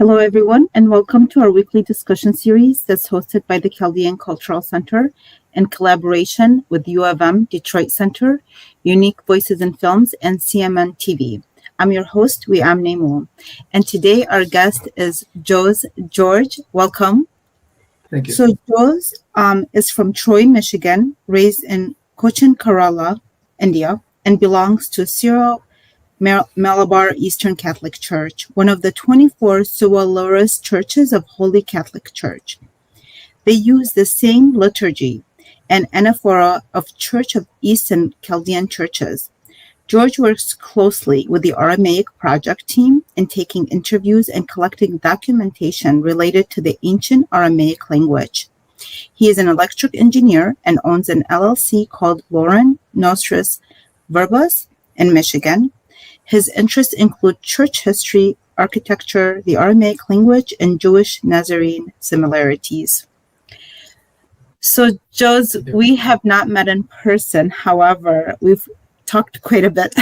Hello, everyone, and welcome to our weekly discussion series that's hosted by the Chaldean Cultural Center in collaboration with U of M Detroit Center, Unique Voices in Films, and CMN TV. I'm your host, Weam Noumi, and today our guest is George. Welcome. Thank you. So George is from Troy, Michigan, raised in Cochin, Kerala, India, and belongs to Syro Malabar Eastern Catholic Church, one of the 24 Suwalurus churches of Holy Catholic Church. They use the same liturgy and anaphora of Church of Eastern Chaldean churches. George works closely with the Aramaic Project team in taking interviews and collecting documentation related to the ancient Aramaic language. He is an electric engineer and owns an LLC called Lauren Nostris Verbus in Michigan. His interests include church history, architecture, the Aramaic language, and Jewish Nazarene similarities. So, Jose, we have not met in person. However, we've talked quite a bit.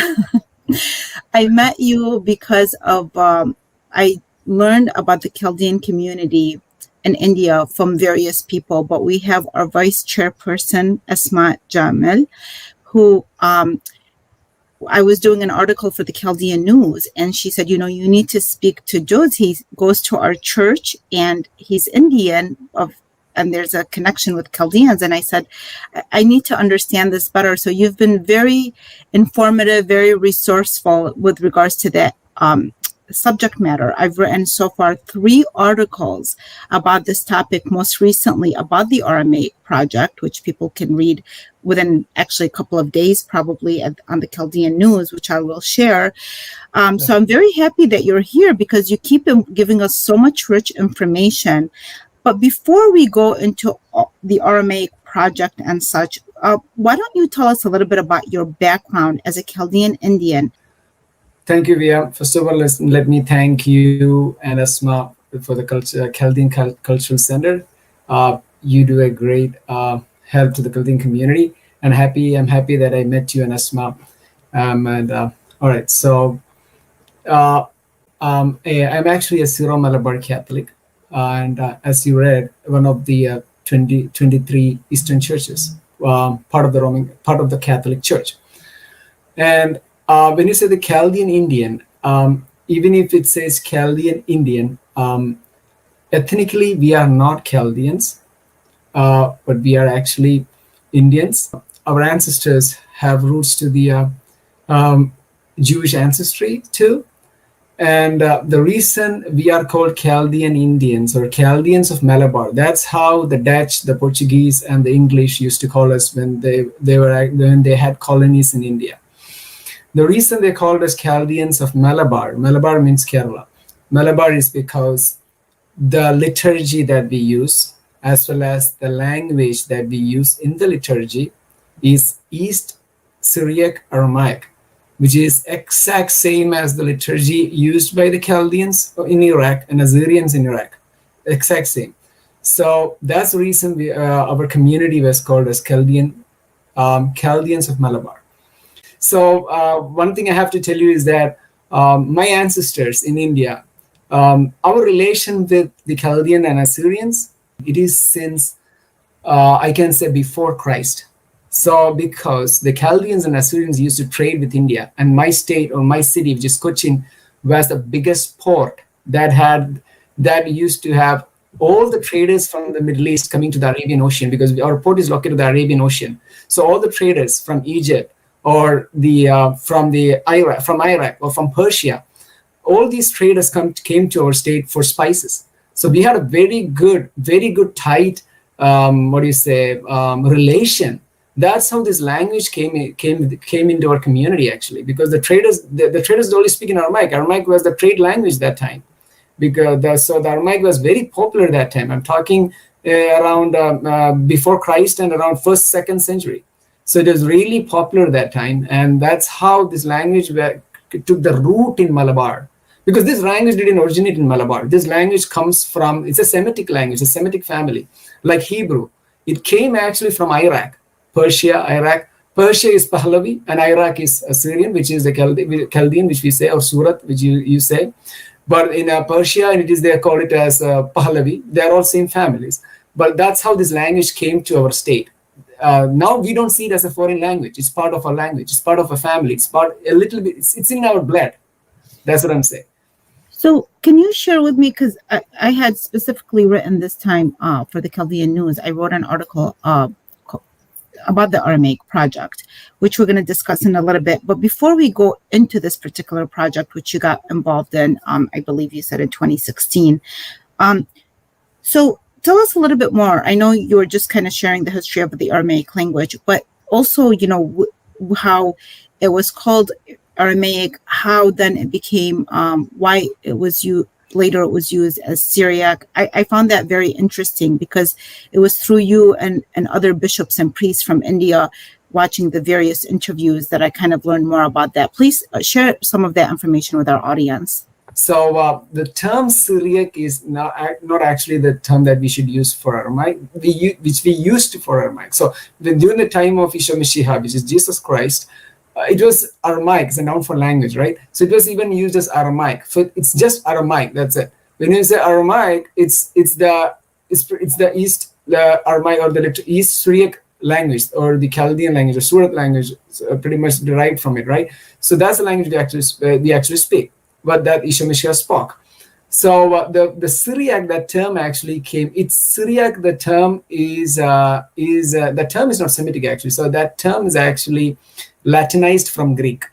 I met you because of, I learned about the Chaldean community in India from various people, but we have our vice chairperson, Asma Jamil, who, I was doing an article for the Chaldean News, and she said, you need to speak to Jose. He goes to our church, and he's Indian, and there's a connection with Chaldeans. And I said, I need to understand this better. So you've been very informative, very resourceful with regards to that subject matter. I've written so far 3 articles about this topic, most recently about the Aramaic Project, which people can read within actually a couple of days, probably on the Chaldean News, which I will share. So I'm very happy that you're here because you keep giving us so much rich information. But before we go into the Aramaic Project and such, why don't you tell us a little bit about your background as a Chaldean Indian? Thank you, Via. First of all, let me thank you and Asma for the Chaldean Cultural Center. You do a great help to the Chaldean community, and I'm happy that I met you and Asma. All right, so I'm actually a Syro Malabar Catholic, and as you read, one of the 23 Eastern churches, part of the Catholic Church, and when you say the Chaldean Indian, even if it says Chaldean Indian, ethnically we are not Chaldeans, but we are actually Indians. Our ancestors have roots to the Jewish ancestry too. And the reason we are called Chaldean Indians or Chaldeans of Malabar, that's how the Dutch, the Portuguese, and the English used to call us when they had colonies in India. The reason they called us Chaldeans of Malabar means Kerala. Malabar is because the liturgy that we use, as well as the language that we use in the liturgy, is East Syriac Aramaic, which is exact same as the liturgy used by the Chaldeans in Iraq and Assyrians in Iraq. Exact same. So that's the reason our community was called as Chaldeans of Malabar. So one thing I have to tell you is that my ancestors in India, our relation with the Chaldean and Assyrians, it is since, I can say, before Christ. So because the Chaldeans and Assyrians used to trade with India, and my state or my city, which is Cochin, was the biggest port that used to have all the traders from the Middle East coming to the Arabian Ocean, because our port is located in the Arabian Ocean. So all the traders from Egypt, or from Iraq or from Persia, all these traders came to our state for spices. So we had a very good tight relation. That's how this language came into our community, actually, because the traders only speak in Aramaic. Aramaic was the trade language that time, because the Aramaic was very popular that time. I'm talking around before Christ and around 1st, 2nd century. So it was really popular that time, and that's how this language took the root in Malabar. Because this language didn't originate in Malabar. This language comes from, it's a Semitic language, a Semitic family, like Hebrew. It came actually from Iraq, Persia, Iraq. Persia is Pahlavi, and Iraq is Assyrian, which is the Chaldean, which we say, or Surat, which you say. But in Persia, they call it as Pahlavi. They are all same families. But that's how this language came to our state. Now we don't see it as a foreign language. It's part of our language. It's part of a family. It's part a little bit. It's in our blood. That's what I'm saying. So can you share with me, because I had specifically written this time for the Chaldean News, I wrote an article about the Aramaic Project, which we're going to discuss in a little bit. But before we go into this particular project, which you got involved in, I believe you said in 2016. So tell us a little bit more. I know you were just kind of sharing the history of the Aramaic language, but also, how it was called Aramaic, how then it became, why it was later it was used as Syriac. I found that very interesting because it was through you and other bishops and priests from India watching the various interviews that I kind of learned more about that. Please share some of that information with our audience. So the term Syriac is not actually the term that we should use for Aramaic, which we used for Aramaic. So during the time of Isha Mashiach, which is Jesus Christ, it was Aramaic. It's a noun for language, right? So it was even used as Aramaic. So it's just Aramaic. That's it. When you say Aramaic, it's the East, the Aramaic or the East Syriac language, or the Chaldean language, or Surat language, pretty much derived from it, right? So that's the language we actually speak. What that Isha Mashiach spoke. So the Syriac, that term actually came. It's Syriac. The term is the term is not Semitic actually. So that term is actually Latinized from Greek.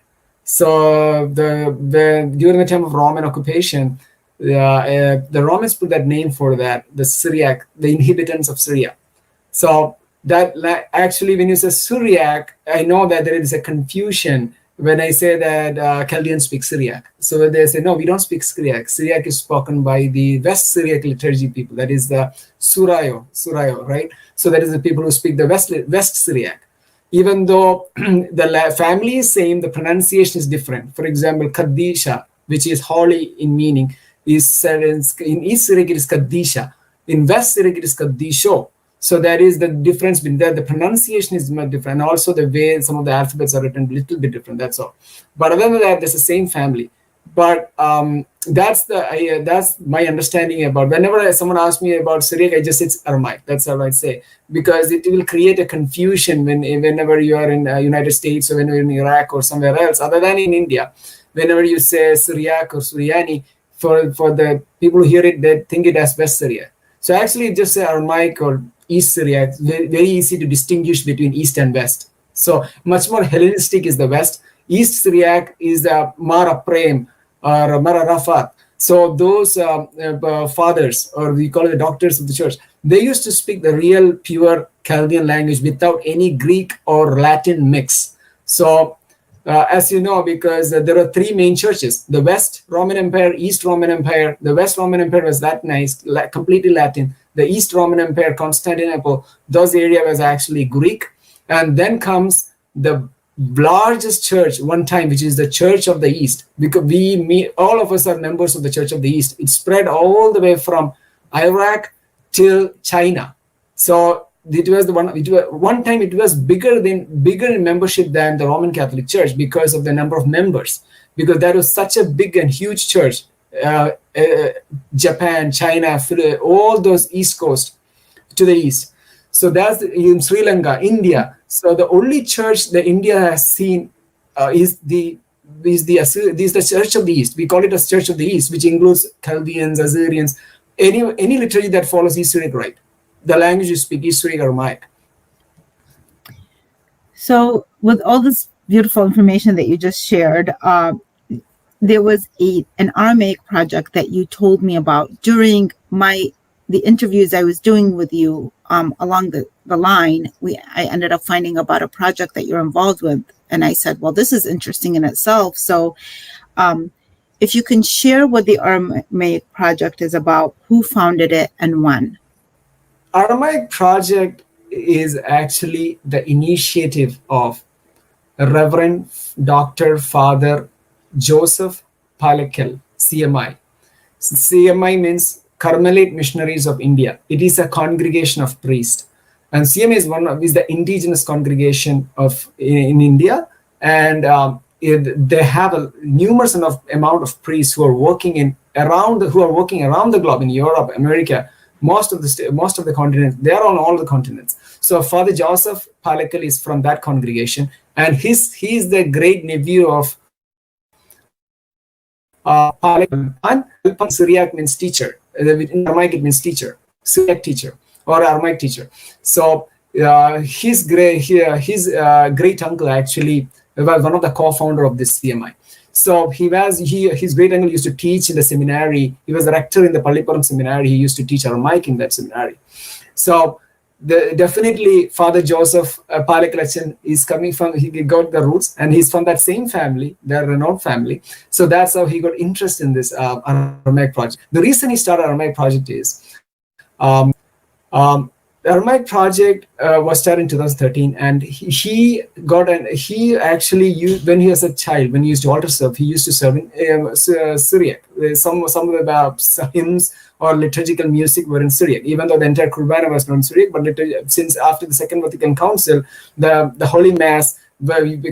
So during the time of Roman occupation, the Romans put that name for that, the Syriac, the inhabitants of Syria. So that actually, when you say Syriac, I know that there is a confusion when I say that Chaldeans speak Syriac. So they say, no, we don't speak Syriac. Syriac is spoken by the West Syriac liturgy people. That is the Surayo, right? So that is the people who speak the West Syriac. Even though the family is same, the pronunciation is different. For example, Kadisha, which is holy in meaning, is said in East Syriac it is Kadisha. In West Syriac it is Kadisho. So that is the difference between that. The pronunciation is much different. And also the way some of the alphabets are written a little bit different. That's all. But other than that, there's the same family. But that's my understanding about. Whenever someone asks me about Syriac, I just say it's Aramaic. That's how I say, because it will create a confusion whenever you are in United States or whenever in Iraq or somewhere else, other than in India. Whenever you say Syriac or Suryani, for the people who hear it, they think it as West Syriac. So actually, just say Aramaic or East Syriac. Very easy to distinguish between East and West. So much more Hellenistic is the West. East Syriac is the Mara Prem or Mara Rafat. So those fathers, or we call it the doctors of the church, they used to speak the real pure Chaldean language without any Greek or Latin mix. So as you know, because there are three main churches: the West Roman Empire, East Roman Empire. The West Roman Empire was Latinized, completely Latin. The East Roman Empire, Constantinople, those areas was actually Greek. And then comes the largest church one time, which is the Church of the East, because all of us are members of the Church of the East. It spread all the way from Iraq till China. So it was one time it was bigger in membership than the Roman Catholic Church because of the number of members, because that was such a big and huge church. Japan, China, all those East Coast to the east. So that's in Sri Lanka, India. So the only church that India has seen is the Church of the East. We call it as Church of the East, which includes Chaldeans, Assyrians, any liturgy that follows East Syriac rite. The language you speak East Syriac Aramaic. So with all this beautiful information that you just shared, there was an Aramaic project that you told me about during the interviews I was doing with you along the line. I ended up finding about a project that you're involved with, and I said, well, this is interesting in itself. So if you can share what the Aramaic Project is about, who founded it and when. Aramaic Project is actually the initiative of Reverend Dr. Father Joseph Palackal, CMI. CMI means Carmelite Missionaries of India. It is a congregation of priests, and CMI is the indigenous congregation in India, and they have a numerous amount of priests who are working in who are working around the globe in Europe, America, most of the continents. They are on all the continents. So Father Joseph Palackal is from that congregation, and he's the great nephew of Palackal. And Syriac means teacher. In Aramaic it means teacher, Syriac teacher or Aramaic teacher. So his great uncle actually was one of the co-founder of this CMI. So his great uncle used to teach in the seminary. He was a rector in the Pallipuram seminary. He used to teach Aramaic in that seminary. So definitely Father Joseph Palackal is coming from, he got the roots, and he's from that same family, the renowned family. So that's how he got interest in this Aramaic project. The reason he started Aramaic project is the Aramaic project was started in 2013, and he actually used, when he was a child, when he used to altar serve, he used to serve in Syriac. Some of the hymns or liturgical music were in Syriac, even though the entire Kurbana was not in Syriac. But since after the Second Vatican Council, the Holy Mass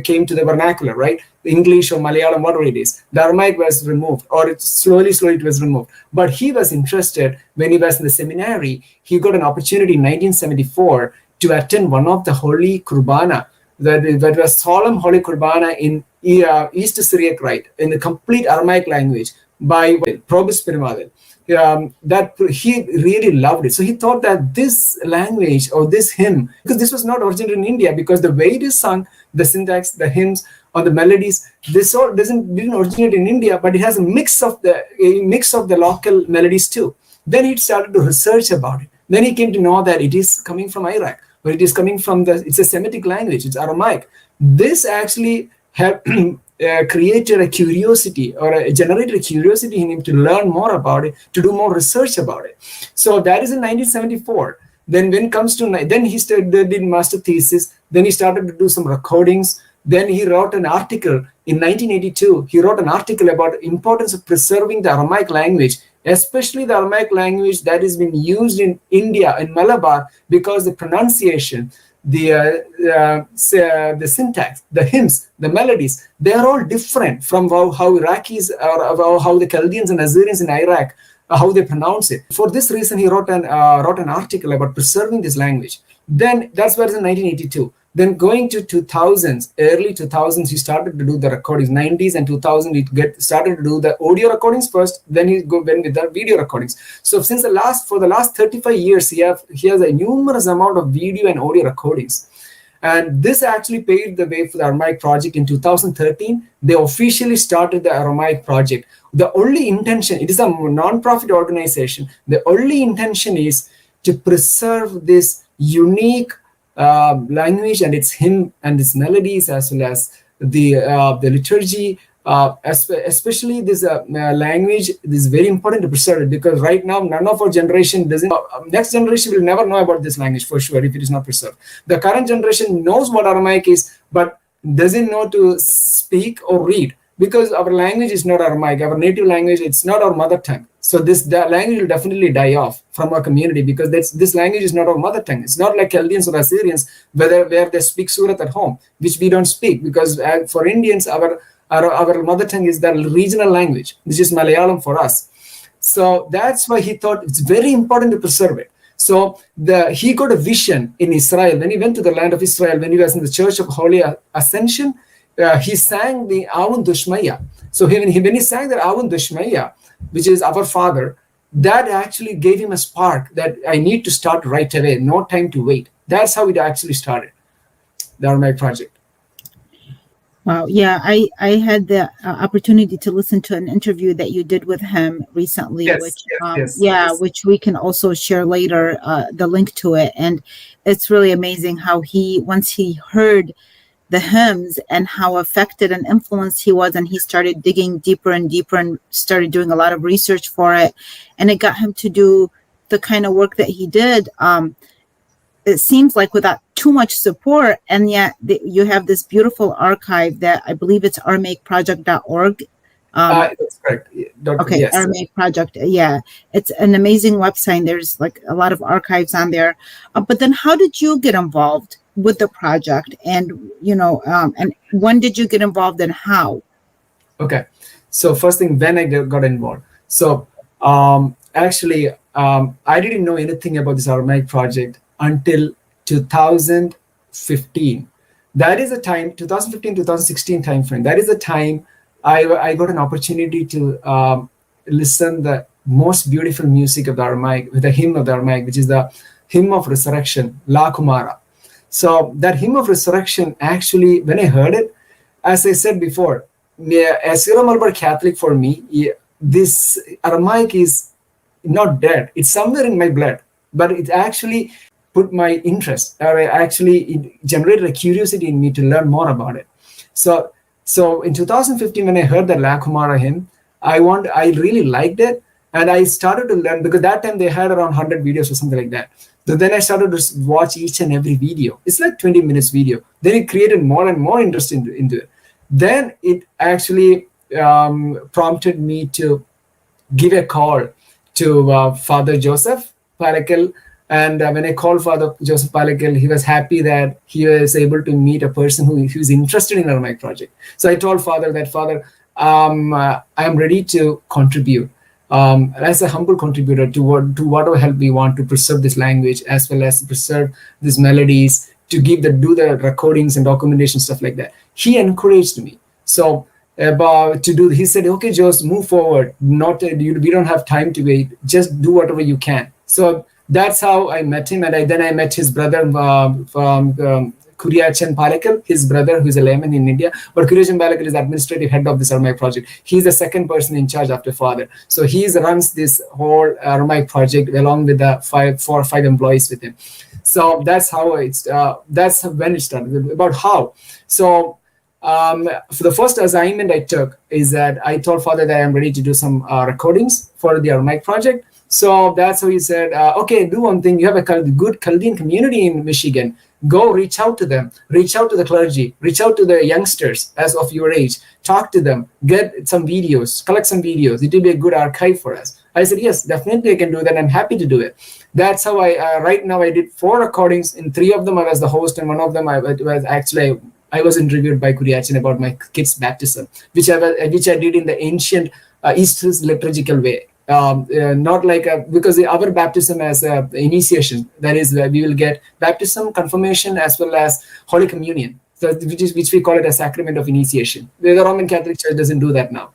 came to the vernacular, right? The English or Malayalam, whatever it is. The Aramaic was removed, or slowly it was removed. But he was interested when he was in the seminary. He got an opportunity in 1974 to attend one of the Holy Kurbana, that was solemn Holy Kurbana in East Syriac Rite, in the complete Aramaic language by Probus that he really loved it. So he thought that this language or this hymn, because this was not originated in India, because the way it is sung, the syntax, the hymns, or the melodies, this all didn't originate in India, but it has a mix of the local melodies too. Then he started to research about it. Then he came to know that it is coming from Iraq, or it is coming from it's a Semitic language, it's Aramaic. This actually created a curiosity, or generated a curiosity in him to learn more about it, to do more research about it. So that is in 1974. Then when it comes to, then he did master thesis. Then he started to do some recordings. Then he wrote an article in 1982. He wrote an article about the importance of preserving the Aramaic language, especially the Aramaic language that has been used in India, in Malabar, because the pronunciation, the syntax, the hymns, the melodies, they are all different from how Iraqis or how the Chaldeans and Assyrians in Iraq, how they pronounce it. For this reason, he wrote an article about preserving this language. Then that's where it's in 1982. Then going to 2000s, early 2000s, he started to do the recordings. 90s and 2000, he started to do the audio recordings first. Then he went with the video recordings. So for the last 35 years, he has a numerous amount of video and audio recordings. And this actually paved the way for the Aramaic Project. In 2013, they officially started the Aramaic Project. The only intention, it is a non-profit organization. The only intention is to preserve this unique language and its hymn and its melodies, as well as the liturgy, especially this language. This is very important to preserve it, because right now none of our generation doesn't. Next generation will never know about this language for sure if it is not preserved. The current generation knows what Aramaic is, but doesn't know to speak or read, because our language is not Aramaic. Our native language, it's not our mother tongue. So the language will definitely die off from our community, because this language is not our mother tongue. It's not like Chaldeans or Assyrians where they speak Surat at home, which we don't speak, because for Indians, our mother tongue is the regional language, which is Malayalam for us. So that's why he thought it's very important to preserve it. So he got a vision in Israel. When he went to the land of Israel, when he was in the Church of Holy Ascension, he sang the Avun Dushmaya. So when he sang the Avun Dushmaya, which is our Father, that actually gave him a spark that I need to start right away, no time to wait. That's how it actually started, the Aramaic Project. Wow. Yeah, I had the opportunity to listen to an interview that you did with him recently, yes. Which we can also share later, the link to it. And it's really amazing how once he heard the hymns and how affected and influenced he was, and he started digging deeper and deeper and started doing a lot of research for it, and it got him to do the kind of work that he did. It seems like without too much support, and yet you have this beautiful archive that I believe it's aramaic.project.org. That's correct. Okay, yes. Aramaic Project. Yeah, it's an amazing website. There's like a lot of archives on there. But then how did you get involved with the project, and and when did you get involved and how? Okay, so first thing, when I got involved. So actually, I didn't know anything about this Aramaic project until 2015. That is the time, 2015, 2016 timeframe. That is the time I got an opportunity to listen the most beautiful music of the Aramaic, the hymn of the Aramaic, which is the hymn of resurrection, La Kumara. So that hymn of resurrection, actually, when I heard it, as I said before, as Syro Malabar Catholic, for me, this Aramaic is not dead. It's somewhere in my blood, but it actually put my interest, or actually it generated a curiosity in me to learn more about it. So in 2015, when I heard the La Kumara hymn, I really liked it, and I started to learn, because that time they had around 100 videos or something like that. So then I started to watch each and every video. It's like 20 minutes video. Then it created more and more interest into it. Then it actually prompted me to give a call to Father Joseph Palackal. And when I called Father Joseph Palackal, he was happy that he was able to meet a person who was interested in the Aramaic project. So I told Father that, Father, I am ready to contribute as a humble contributor to whatever help we want to preserve this language, as well as preserve these melodies, to do the recordings and documentation, stuff like that. He encouraged me. So he said, okay, just move forward. We don't have time to wait. Just do whatever you can. So that's how I met him, and then I met his brother from Kurukkoor Palackal, his brother, who's a layman in India. But Kurukkoor Palackal is the administrative head of this Aramaic project. He's the second person in charge after Father. So he runs this whole Aramaic project along with the 4 or 5 employees with him. So that's how that's when it started. About how. So for the first assignment I took is that I told Father that I'm ready to do some recordings for the Aramaic project. So that's how he said, okay, do one thing. You have a good Chaldean community in Michigan. Go reach out to them, reach out to the clergy, reach out to the youngsters as of your age, talk to them, get some videos, collect some videos. It will be a good archive for us. I said, yes, definitely I can do that. I'm happy to do it. That's how right now I did 4 recordings. In 3 of them I was the host, and one of them I was interviewed by Kurukkoor about my kid's baptism, which I did in the ancient Eastern liturgical way. Not like because our baptism as initiation, that is where we will get baptism, confirmation, as well as Holy Communion, so which we call it a sacrament of initiation. The Roman Catholic Church doesn't do that now.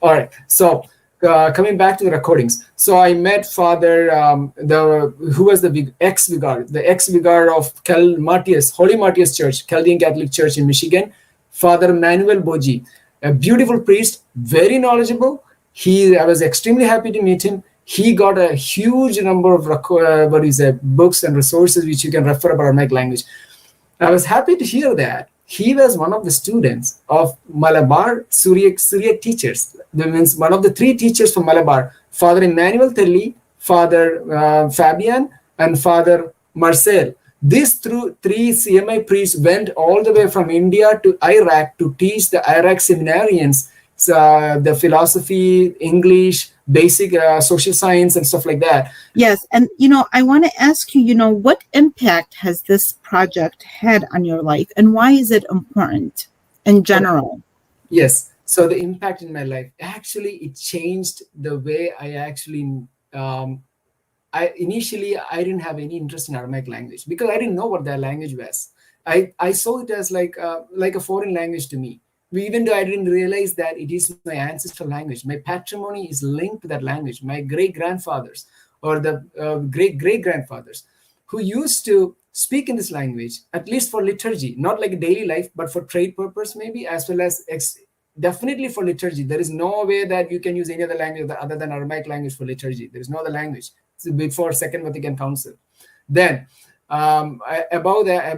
All right, so coming back to the recordings, so I met Father who was the ex-vicar of Holy Martyrs Church, Chaldean Catholic Church in Michigan, Father Manuel Boji, a beautiful priest, very knowledgeable. I was extremely happy to meet him. He got a huge number of books and resources which you can refer about Aramaic language. I was happy to hear that he was one of the students of Malabar Syriac teachers. That means one of the 3 teachers from Malabar, Father Emmanuel Telly, Father Fabian, and Father Marcel. These 3 CMI priests went all the way from India to Iraq to teach the Iraq seminarians the philosophy, English, basic social science, and stuff like that. Yes. And, I want to ask you, what impact has this project had on your life, and why is it important in general? Yes. So the impact in my life, actually, it changed the way I actually, initially, I didn't have any interest in Aramaic language because I didn't know what that language was. I saw it as like a foreign language to me. Even though I didn't realize that it is my ancestral language, my patrimony is linked to that language. My great-grandfathers or the great-great-grandfathers who used to speak in this language, at least for liturgy, not like daily life, but for trade purpose maybe, as well as definitely for liturgy. There is no way that you can use any other language other than Aramaic language for liturgy. There is no other language. It's before Second Vatican Council. Then, above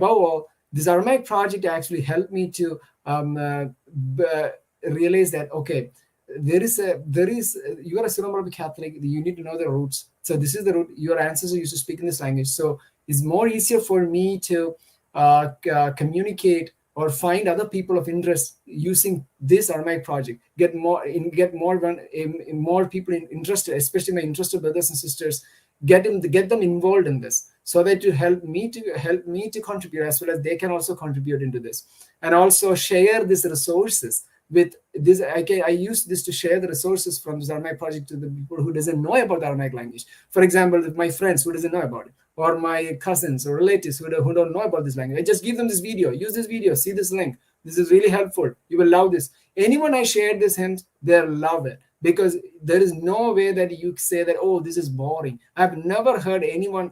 all, this Aramaic project actually helped me to realize that, okay, you are a Syro Malabar Catholic, you need to know the roots. So this is the root. Your ancestors used to speak in this language. So it's more easier for me to communicate or find other people of interest using this Aramaic project. Get more people interested, especially my interested brothers and sisters. Get them involved in this, so that to help me to contribute, as well as they can also contribute into this, and also share these resources with this. I use this to share the resources from this Aramaic project to the people who doesn't know about the Aramaic language. For example, my friends who doesn't know about it, or my cousins or relatives who don't know about this language, I just give them this video. Use this video. See this link. This is really helpful. You will love this. Anyone I share this hymns, they'll love it, because there is no way that you say that, oh, this is boring. I've never heard anyone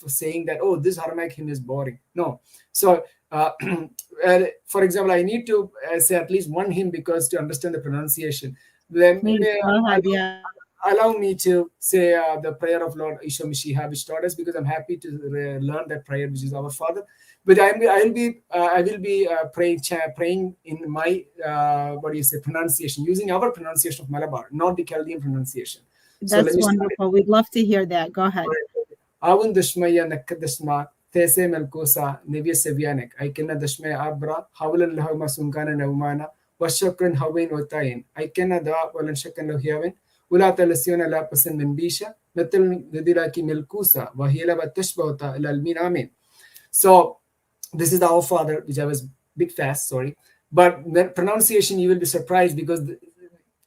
saying that, oh, this Aramaic hymn is boring. No. So, for example, I need to say at least one hymn because to understand the pronunciation. Allow me to say the prayer of Lord Isha Mishiha, which taught us, because I'm happy to learn that prayer, which is our Father. But I will be praying in my pronunciation, using our pronunciation of Malabar, not the Chaldean pronunciation. That's wonderful. We'd love to hear that. Go ahead. Awun dashmaya nakadashma tese melkosa nevia sevianek. I can dashmaya abra hawlan lahuma sunkana naumana washakran hawain otain. I can da walan shakan lohiaven. Ulata lesiona la pasen menbisha metal nedilaki melkusa wahila batashbota lalmin amin. So this is our Father, which I was a bit fast, sorry. But the pronunciation, you will be surprised, because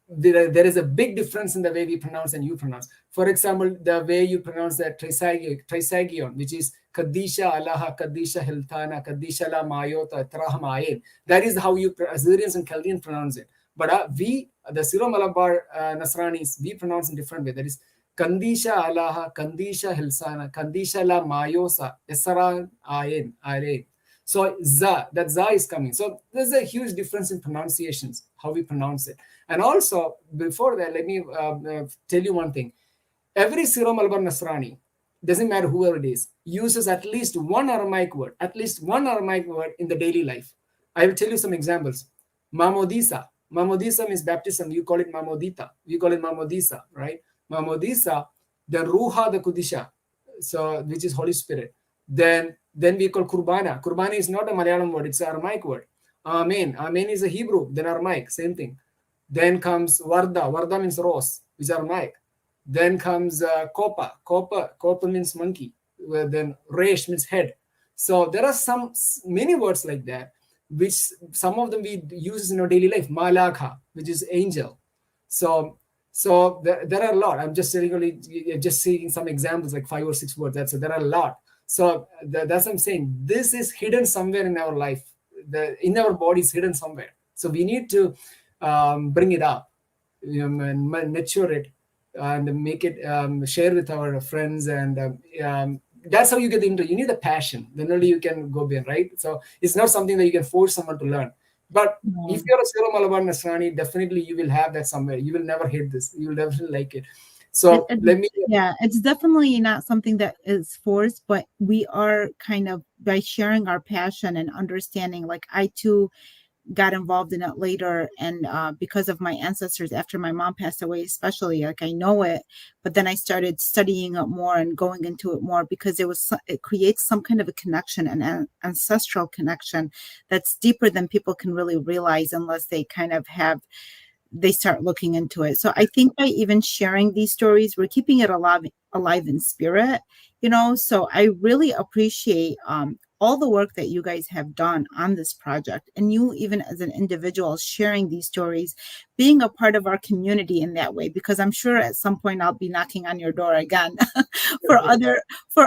there is a big difference in the way we pronounce and you pronounce. For example, the way you pronounce that trisagion, which is Kadisha Allaha, Kadisha Hiltana, Kadisha La Mayota, Trahamayin. That is how you Assyrians and Chaldean pronounce it. But we, the Syro Malabar Nasranis, we pronounce in different way. That is Kandisha Allaha, Kandisha Hilsana, Kandisha La Mayosa, Esaran Ayin, Ayin. So that za is coming. So there's a huge difference in pronunciations, how we pronounce it. And also, before that, let me tell you one thing. Every Syro Malabar Nasrani, doesn't matter whoever it is, uses at least one Aramaic word in the daily life. I will tell you some examples. Mamodisa. Mamodisa means baptism. You call it Mamodita. We call it Mamodisa, right? Mamodisa, then Ruha the Kudisha, so which is Holy Spirit. Then we call Kurbana. Kurbana is not a Malayalam word, it's an Aramaic word. Amen. Amen is a Hebrew, then Aramaic, same thing. Then comes Varda. Varda means rose, which is Aramaic. Then comes Kopa. Kopa means monkey. Then Resh means head. So there are many words like that, which some of them we use in our daily life. Malakha, which is angel. So there are a lot. I'm just seeing some examples, like 5 or 6 words. So there are a lot. So that's what I'm saying. This is hidden somewhere in our life. In our body is hidden somewhere. So we need to bring it up, and mature it, and make it share with our friends. And that's how you get the interest. You need a passion. Then only you can go beyond, right? So it's not something that you can force someone to learn. But if you're a Syro Malabar Nasrani, definitely you will have that somewhere. You will never hate this. You will definitely like it. So it's definitely not something that is forced, but we are kind of, by sharing our passion and understanding, like I too got involved in it later, and because of my ancestors after my mom passed away, especially, like I know it, but then I started studying it more and going into it more, because it creates some kind of a connection, an ancestral connection that's deeper than people can really realize unless they kind of they start looking into it. So I think by even sharing these stories, we're keeping it alive in spirit, so I really appreciate all the work that you guys have done on this project, and you, even as an individual, sharing these stories, being a part of our community in that way, because I'm sure at some point I'll be knocking on your door again for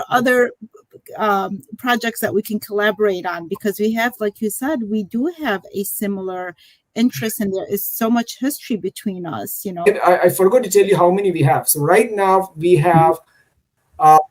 other projects that we can collaborate on, because we have, like you said, we do have a similar interest, and there is so much history between us. I forgot to tell you how many we have. So right now we have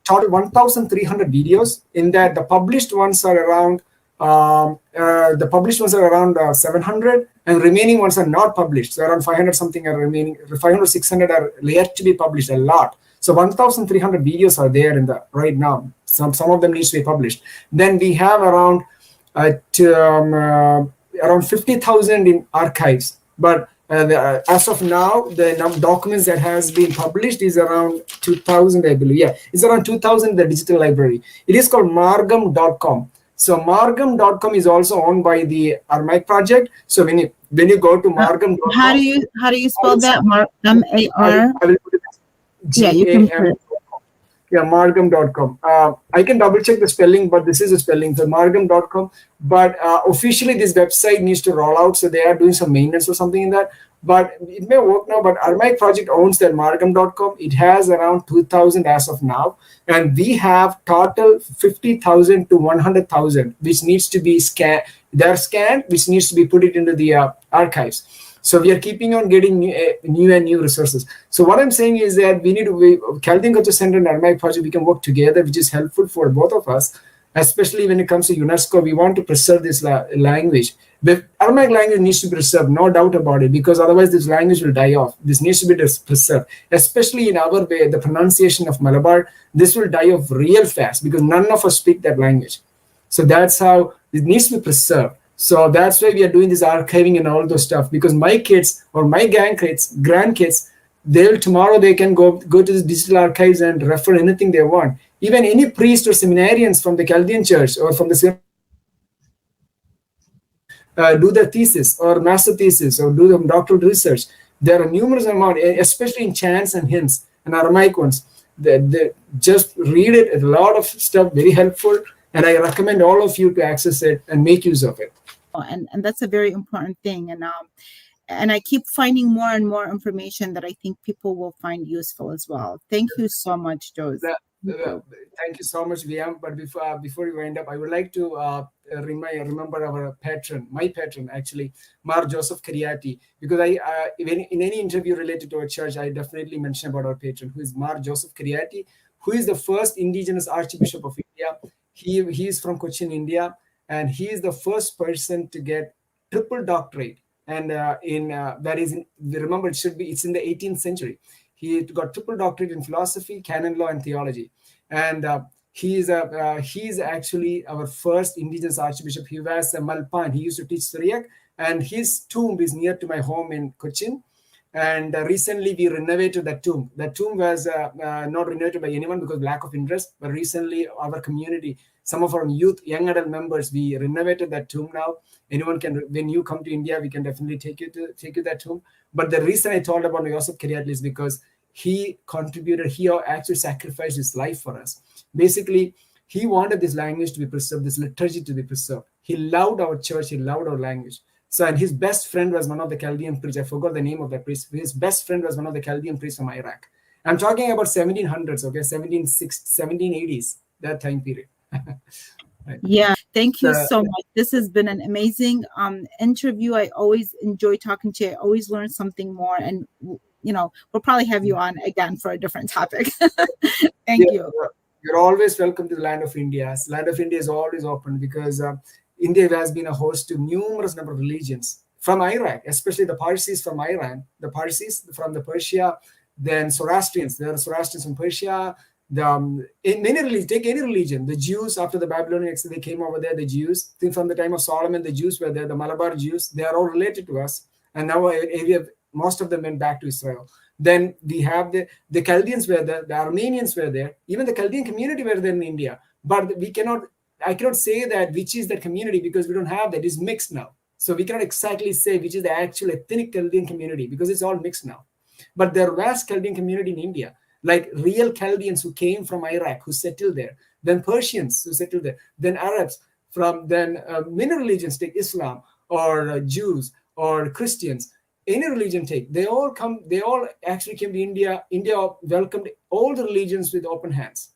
total 1,300 videos. In that, the published ones are around 700, and remaining ones are not published. So around 500 something are remaining. 500, 600 are yet to be published. A lot. So 1,300 videos are there right now. Some of them needs to be published. Then we have around 50,000 in archives. But as of now, the documents that has been published is around 2,000, I believe. Yeah, it's around 2,000 in the digital library. It is called margam.com. So margam.com is also owned by the Aramaic Project. So when you go to margam.com, how do you spell that? M-A-R. I will put it Yeah, you can put it. Yeah, margam.com. I can double check the spelling, but this is the spelling, so margam.com. But officially, this website needs to roll out, so they are doing some maintenance or something in that. But it may work now. But Aramaic Project owns that margam.com. It has around 2,000 as of now, and we have total 50,000 to 100,000, which needs to be scanned. They're scanned, which needs to be put it into the archives. So we are keeping on getting new resources. So what I'm saying is that we need to, Chaldean Cultural Center and Aramaic Project, we can work together, which is helpful for both of us, especially when it comes to UNESCO. We want to preserve this language. The Aramaic language needs to be preserved, no doubt about it, because otherwise this language will die off. This needs to be preserved, especially in our way, the pronunciation of Malabar. This will die off real fast because none of us speak that language. So that's how it needs to be preserved. So that's why we are doing this archiving and all those stuff, because my kids or my grandkids, tomorrow they can go to the digital archives and refer anything they want. Even any priest or seminarians from the Chaldean Church or from the do their thesis or master thesis or do the doctoral research. There are numerous amount, especially in chants and hymns and Aramaic ones. They just read it. A lot of stuff, very helpful. And I recommend all of you to access it and make use of it. And that's a very important thing. And I keep finding more and more information that I think people will find useful as well. Thank you so much, Jose. Thank you so much, Weam. But before we wind up, I would like to remember our patron, my patron actually, Mar Joseph Kariati, because in any interview related to our church, I definitely mention about our patron, who is Mar Joseph Kariati, who is the first indigenous Archbishop of India. He is from Cochin, India, and he is the first person to get triple doctorate. And remember, it's in the 18th century. He got triple doctorate in philosophy, canon law, and theology. And he's actually our first indigenous archbishop. He was a Malpan. He used to teach Syriac, and his tomb is near to my home in Cochin. And recently we renovated that tomb. That tomb was not renovated by anyone because of lack of interest. But recently our community, some of our youth, young adult members, we renovated that tomb now. Anyone can, when you come to India, we can definitely take you that tomb. But the reason I told about Joseph Kariati is because he contributed, he actually sacrificed his life for us. Basically, he wanted this language to be preserved, this liturgy to be preserved. He loved our church, he loved our language. So, and his best friend was one of the Chaldean priests. I forgot the name of that priest. His best friend was one of the Chaldean priests from Iraq. I'm talking about 1700s, okay, 1780s, that time period. Right. Yeah, thank you so much. This has been an amazing interview. I always enjoy talking to you. I always learn something more, and we'll probably have you on again for a different topic. Thank you. You're always welcome to the land of India. The land of India is always open because India has been a host to numerous number of religions from Iraq, especially the Parsis from Iran, the Parsis from the Persia, then Zoroastrians. There are Zoroastrians from Persia. In many religions, take any religion, the Jews after the Babylonians, they came over there, the Jews. I think from the time of Solomon, the Jews were there, the Malabar Jews, they are all related to us. And now most of them went back to Israel. Then we have the Chaldeans were there, the Armenians were there, even the Chaldean community were there in India. But I cannot say that which is that community because we don't have that. It's mixed now. So we cannot exactly say which is the actual ethnic Chaldean community because it's all mixed now. But there was Chaldean community in India, like real Chaldeans who came from Iraq, who settled there, then Persians who settled there, then Arabs many religions, take Islam or Jews or Christians, any religion take, they all actually came to India. India welcomed all the religions with open hands.